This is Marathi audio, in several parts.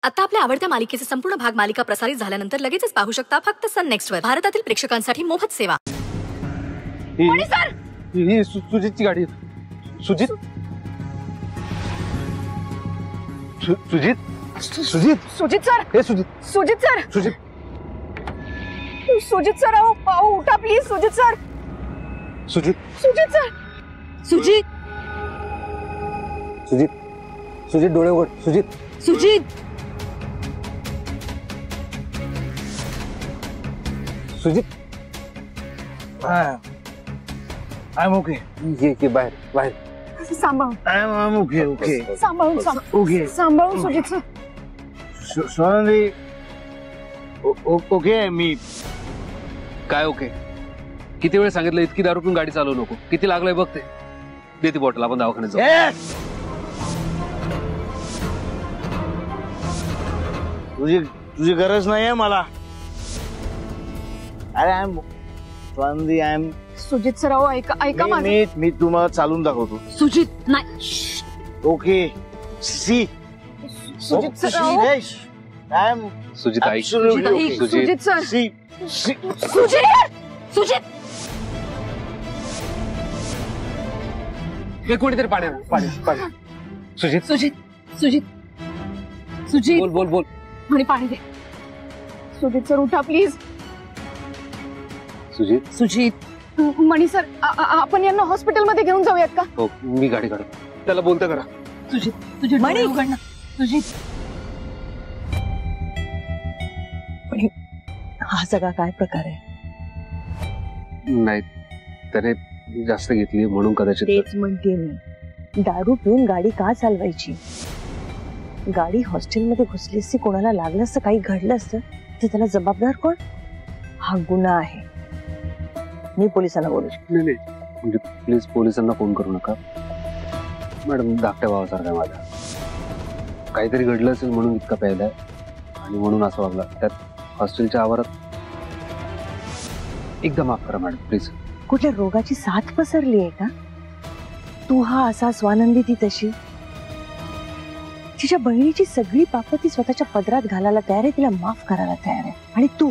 आता आपल्या आवडत्या मालिकेचे संपूर्ण भाग मालिका प्रसारित झाल्यानंतर लगेचच पाहू शकता फक्त सन नेक्स्ट वर. भारतातील प्रेक्षकांसाठी मोफत सेवा. ही सुजितची गाडी. सुजित सुजित सुजित सुजित सर. हे सुजित सुजित सर. सुजित सुजित सर आओ उठा please. Sujit sir. Sujit Sujit sir. Sujit Sujit Sujit डोळे उघड. Sujit Sujit Sujit I am okay. ये बाहेर बाहेर. सांभाळून. आय एम ओके ओके सांभाळून ओके सांभाळून सुजित सर. स्वानंदी ओके मी. काय ओके? किती वेळ सांगितलं इतकी दारू पिऊन गाडी चालवू नको. किती लागलंय बघ ते. दे ती बॉटल, आपण दवाखान्यात जाऊ. तुझी गरज नाहीये मला. अरे I am Swanandi I am. Sujit sir आओ ऐका माझं. मी तुम्हाला चालून दाखवतो. सुजित नाही. ओके सी सुजित सर आओ. आय एम सुजित ऐक. सुजित सर. सी सुजित. सुजित हे कोणीतरी पाणी सुजित सुजित सुजित सुजित बोल बोल बोल. म्हणे पाणी दे. सुजित सर उठा प्लीज. सुजित सुजित मणी सर आपण यांना हॉस्पिटलमध्ये घेऊन जाऊयात का? हो मी गाडी काढतो. त्याला बोलतो करा. सुजित सुजित मणी उघड ना. सुजित. पण हा सगळा काय प्रकार आहे? नाही त्याने जास्त घेतली म्हणून कदाचित. तेच म्हणते मी. दारू पिऊन गाडी का चालवायची? गाडी हॉस्टेलमध्ये घुसली असती, कोणाला लागलं असतं, काही घडलं असतं तर त्याला जबाबदार कोण? हा गुन्हा आहे. मी पोलिसांना बोलू. नाही म्हणजे प्लीज पोलिसांना फोन करू नका मॅडम. धाकट्या भावासारखा माझा. काहीतरी घडलं असेल म्हणून इतका प्यायलाय आणि म्हणून असं वागला. त्यात हॉस्टेलच्या आवारात. एकदा माफ करा मॅडम प्लीज. कुठल्या रोगाची साथ पसरली आहे का? तू हा असा, स्वानंदी ती तशी. तिच्या बहिणीची सगळी पापं ती स्वतःच्या पदरात घालायला तयार आहे, तिला माफ करायला तयार आहे. आणि तू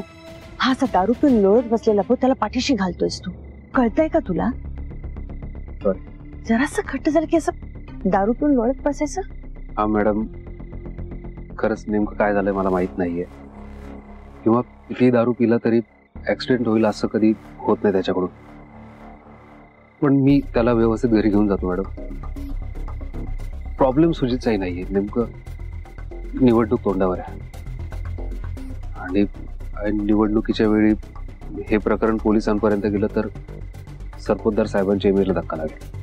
हा असा दारू पिऊन लोळत बसलेला भाऊ त्याला पाठीशी घालतोयस. तू कळतंय का तुला? जरासं खट्ट झालं की असं दारू पिऊन लोळत बसायचं. हा मॅडम खरंच नेमकं काय झालंय मला माहित नाहीये. किंवा किती दारू पिला तरी ऍक्सिडेंट होईल असं कधी होत नाही त्याच्याकडून. पण मी त्याला व्यवस्थित घरी घेऊन जातो मॅडम. प्रॉब्लेम सुजितचाही नाहीये. नेमकं निवडणूक तोंडावर आहे आणि निवडणुकीच्या वेळी हे प्रकरण पोलिसांपर्यंत गेलं तर सरपोतदार साहेबांच्या इमेजला धक्का लागेल.